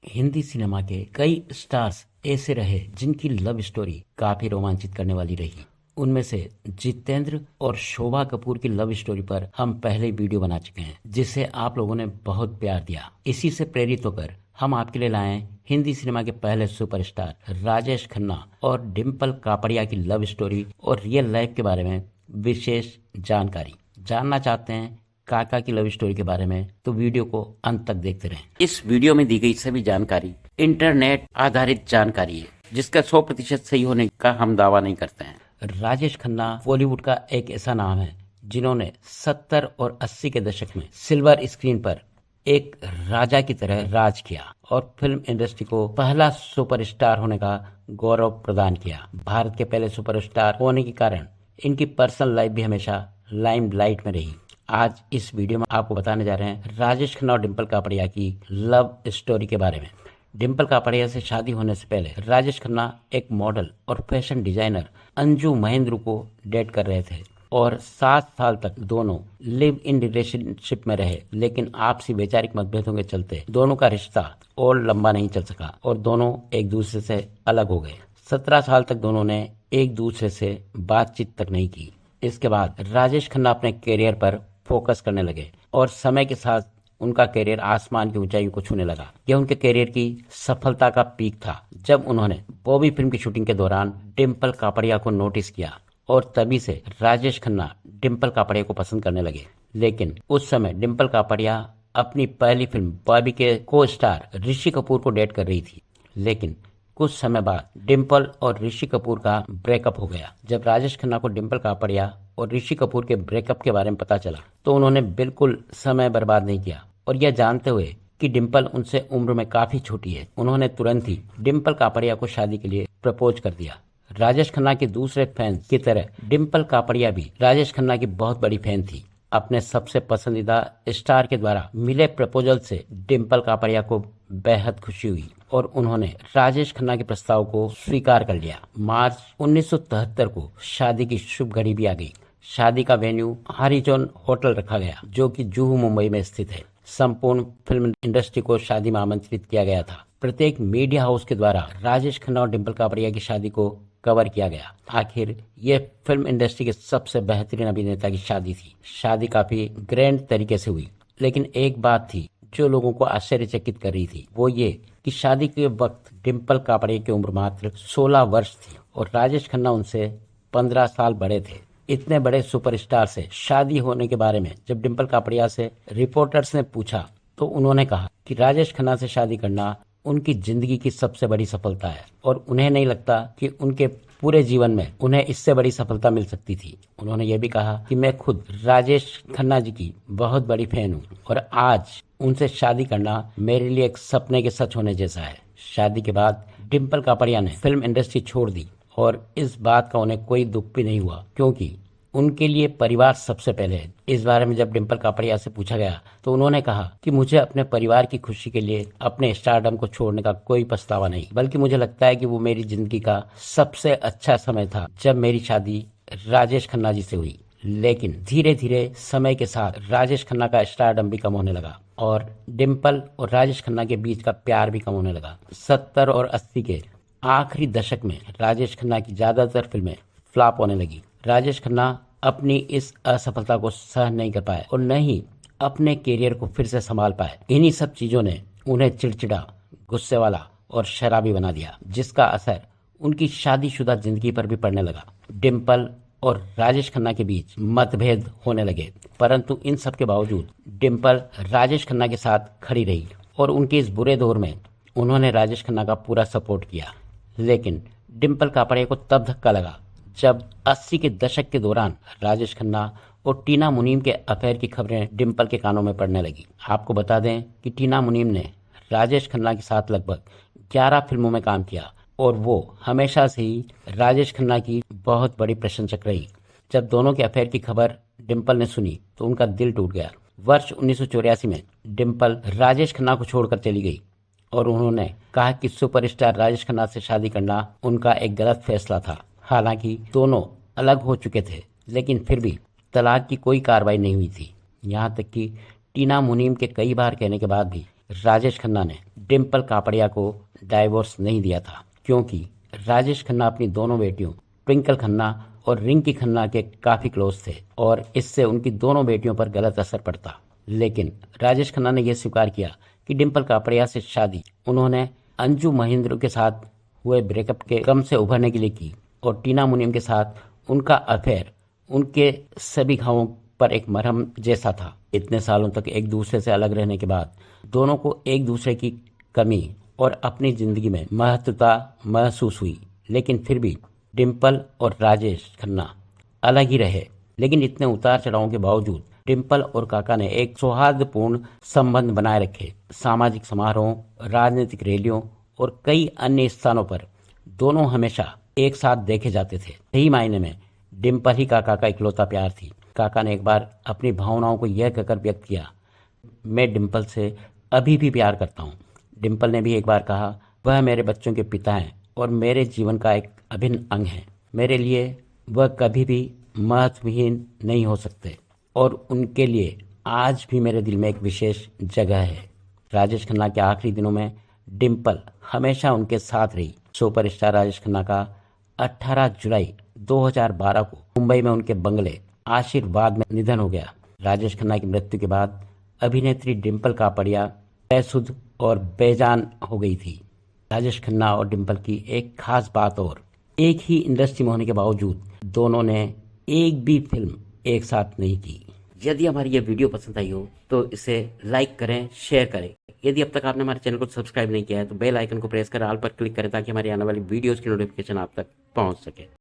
Hindi cinema के कई stars ऐसे रहे जिनकी लव स्टोरी काफी रोमांचित करने वाली रही। उनमें से जितेंद्र और शोभा कपूर की लव स्टोरी पर हम पहले वीडियो बना चुके हैं, जिसे आप लोगों ने बहुत प्यार दिया। इसी से प्रेरित होकर हम आपके लिए लाए हैं हिंदी सिनेमा के पहले सुपरस्टार राजेश खन्ना और डिम्पल कापड़िया की लव स्टोरी और रियल लाइफ के बारे में विशेष जानकारी। जानना चाहते हैं काका की लव स्टोरी के बारे में तो वीडियो को अंत तक देखते रहें। इस वीडियो में दी गई सभी जानकारी इंटरनेट आधारित जानकारी है, जिसका 100% सही होने का हम दावा नहीं करते हैं। राजेश खन्ना बॉलीवुड का एक ऐसा नाम है जिन्होंने 70 और 80 के दशक में सिल्वर स्क्रीन पर एक राजा की तरह राज किया और फिल्म इंडस्ट्री को पहला सुपरस्टार होने का गौरव प्रदान किया। भारत के पहले सुपरस्टार होने के कारण इनकी पर्सनल लाइफ भी हमेशा लाइमलाइट में रही। आज इस वीडियो में आपको बताने जा रहे हैं राजेश खन्ना और डिम्पल कापड़िया की लव स्टोरी के बारे में। डिम्पल कापड़िया से शादी होने से पहले राजेश खन्ना एक मॉडल और फैशन डिजाइनर अंजू महेंद्र को डेट कर रहे थे और 7 साल तक दोनों लिव इन रिलेशनशिप में रहे, लेकिन आपसी वैचारिक मतभेदों के चलते दोनों का रिश्ता और लंबा नहीं चल सका और दोनों एक दूसरे से अलग हो गए। 17 साल तक दोनों ने एक दूसरे से बातचीत तक नहीं की। इसके बाद राजेश खन्ना अपने करियर पर फोकस करने लगे और समय के साथ उनका करियर आसमान की ऊंचाइयों को छूने लगा। यह उनके करियर की सफलता का पीक था जब उन्होंने बॉबी फिल्म की शूटिंग के दौरान डिम्पल कापड़िया को नोटिस किया और तभी से राजेश खन्ना डिम्पल कापड़िया को पसंद करने लगे। लेकिन उस समय डिम्पल कापड़िया अपनी पहली फिल्म बॉबी के को स्टार ऋषि कपूर को डेट कर रही थी। लेकिन कुछ समय बाद डिम्पल और ऋषि कपूर का ब्रेकअप हो गया। जब राजेश खन्ना को डिम्पल कापड़िया और ऋषि कपूर के ब्रेकअप के बारे में पता चला तो उन्होंने बिल्कुल समय बर्बाद नहीं किया और यह जानते हुए कि डिम्पल उनसे उम्र में काफी छोटी है, उन्होंने तुरंत ही डिम्पल कापड़िया को शादी के लिए प्रपोज कर दिया। राजेश खन्ना के दूसरे फैन की तरह डिम्पल कापड़िया भी राजेश खन्ना की बहुत बड़ी फैन थी। अपने सबसे पसंदीदा स्टार के द्वारा मिले प्रपोजल से डिम्पल कापड़िया को बेहद खुशी हुई और उन्होंने राजेश खन्ना के प्रस्ताव को स्वीकार कर लिया। मार्च 1973 को शादी की शुभ घड़ी भी आ गई। शादी का वेन्यू हरिजन होटल रखा गया, जो कि जुहू मुंबई में स्थित है। संपूर्ण फिल्म इंडस्ट्री को शादी में आमंत्रित किया गया था। प्रत्येक मीडिया हाउस के द्वारा राजेश खन्ना और डिम्पल कापड़िया की शादी को कवर किया गया। आखिर ये फिल्म इंडस्ट्री के सबसे बेहतरीन अभिनेता की शादी थी। शादी काफी ग्रैंड तरीके से हुई, लेकिन एक बात थी जो लोगों को आश्चर्यचकित कर रही थी, वो ये कि शादी के वक्त डिम्पल कापड़िया की उम्र मात्र 16 वर्ष थी और राजेश खन्ना उनसे 15 साल बड़े थे। इतने बड़े सुपरस्टार से शादी होने के बारे में जब डिम्पल कापड़िया से रिपोर्टर्स ने पूछा तो उन्होंने कहा कि राजेश खन्ना से शादी करना उनकी जिंदगी की सबसे बड़ी सफलता है और उन्हें नहीं लगता कि उनके पूरे जीवन में उन्हें इससे बड़ी सफलता मिल सकती थी। उन्होंने ये भी कहा कि मैं खुद राजेश खन्ना जी की बहुत बड़ी फैन हूँ और आज उनसे शादी करना मेरे लिए एक सपने के सच होने जैसा है। शादी के बाद डिम्पल कापड़िया ने फिल्म इंडस्ट्री छोड़ दी और इस बात का उन्हें कोई दुख भी नहीं हुआ, क्योंकि उनके लिए परिवार सबसे पहले है। इस बारे में जब डिम्पल कापड़िया से पूछा गया तो उन्होंने कहा कि मुझे अपने परिवार की खुशी के लिए अपने स्टारडम को छोड़ने का कोई पछतावा नहीं, बल्कि मुझे लगता है कि वो मेरी जिंदगी का सबसे अच्छा समय था जब मेरी शादी राजेश खन्ना जी से हुई। लेकिन धीरे धीरे समय के साथ राजेश खन्ना का स्टारडम भी कम होने लगा और डिम्पल और राजेश खन्ना के बीच का प्यार भी कम होने लगा। 70 और 80 के आखिरी दशक में राजेश खन्ना की ज्यादातर फिल्में फ्लॉप होने लगी। राजेश खन्ना अपनी इस असफलता को सहन नहीं कर पाए और न ही अपने करियर को फिर से संभाल पाए। इन्हीं सब चीजों ने उन्हें चिड़चिड़ा, गुस्से वाला और शराबी बना दिया, जिसका असर उनकी शादीशुदा जिंदगी पर भी पड़ने लगा। डिम्पल और राजेश खन्ना के बीच मतभेद होने लगे, परंतु इन सब के बावजूद डिम्पल राजेश खन्ना के साथ खड़ी रही और उनके इस बुरे दौर में उन्होंने राजेश खन्ना का पूरा सपोर्ट किया। लेकिन डिम्पल कापड़िया को तब धक्का लगा जब 80 के दशक के दौरान राजेश खन्ना और टीना मुनीम के अफेयर की खबरें डिम्पल के कानों में पड़ने लगी। आपको बता दें कि टीना मुनीम ने राजेश खन्ना के साथ लगभग 11 फिल्मों में काम किया और वो हमेशा से ही राजेश खन्ना की बहुत बड़ी प्रशंसक रही। जब दोनों के अफेयर की खबर डिम्पल ने सुनी तो उनका दिल टूट गया। वर्ष 1984 में डिम्पल राजेश खन्ना को छोड़कर चली गई और उन्होंने कहा कि सुपरस्टार राजेश खन्ना से शादी करना उनका एक गलत फैसला था। हालांकि दोनों अलग हो चुके थे, लेकिन फिर भी तलाक की कोई कार्रवाई नहीं हुई थी। यहाँ तक कि टीना मुनीम के कई बार कहने के बाद भी राजेश खन्ना ने डिम्पल कापड़िया को डाइवोर्स नहीं दिया था, क्योंकि राजेश खन्ना अपनी दोनों बेटियों ट्विंकल खन्ना और रिंकी खन्ना के काफी क्लोज थे और इससे उनकी दोनों बेटियों पर गलत असर पड़ता। लेकिन राजेश खन्ना ने यह स्वीकार किया कि डिम्पल कापड़िया से शादी उन्होंने अंजू महेंद्र के साथ हुए ब्रेकअप के गम से उभरने के लिए की और टीना मुनीम के साथ उनका अफेयर उनके सभी घावों पर एक मरहम जैसा था। इतने सालों तक एक दूसरे से अलग रहने के बाद दोनों को एक दूसरे की कमी और अपनी जिंदगी में महत्वता महसूस हुई, लेकिन फिर भी डिम्पल और राजेश खन्ना अलग ही रहे। लेकिन इतने उतार चढ़ावों के बावजूद डिम्पल और काका ने एक सौहार्दपूर्ण संबंध बनाए रखे। सामाजिक समारोह, राजनीतिक रैलियों और कई अन्य स्थानों पर दोनों हमेशा एक साथ देखे जाते थे। सही मायने में डिम्पल ही काका का इकलौता प्यार थी। काका ने एक बार अपनी भावनाओं को यह कहकर व्यक्त किया, मैं डिम्पल से अभी भी प्यार करता हूँ। डिम्पल ने भी एक बार कहा, वह मेरे बच्चों के पिता हैं और मेरे जीवन का एक अभिन्न अंग है। मेरे लिए वह कभी भी महत्वहीन नहीं हो सकते और उनके लिए आज भी मेरे दिल में एक विशेष जगह है। राजेश खन्ना के आखिरी दिनों में डिम्पल हमेशा उनके साथ रही। सुपरस्टार राजेश खन्ना का 18 जुलाई 2012 को मुंबई में उनके बंगले आशीर्वाद में निधन हो गया। राजेश खन्ना की मृत्यु के बाद अभिनेत्री डिम्पल कापड़िया बेसुध और बेजान हो गई थी। राजेश खन्ना और डिम्पल की एक खास बात और, एक ही इंडस्ट्री में होने के बावजूद दोनों ने एक भी फिल्म एक साथ नहीं की। यदि हमारी ये वीडियो पसंद आई हो तो इसे लाइक करें, शेयर करें। यदि अब तक आपने हमारे चैनल को सब्सक्राइब नहीं किया है तो बेल आइकन को प्रेस कर ऑल पर क्लिक करें ताकि हमारी आने वाली वीडियोस की नोटिफिकेशन आप तक पहुंच सके।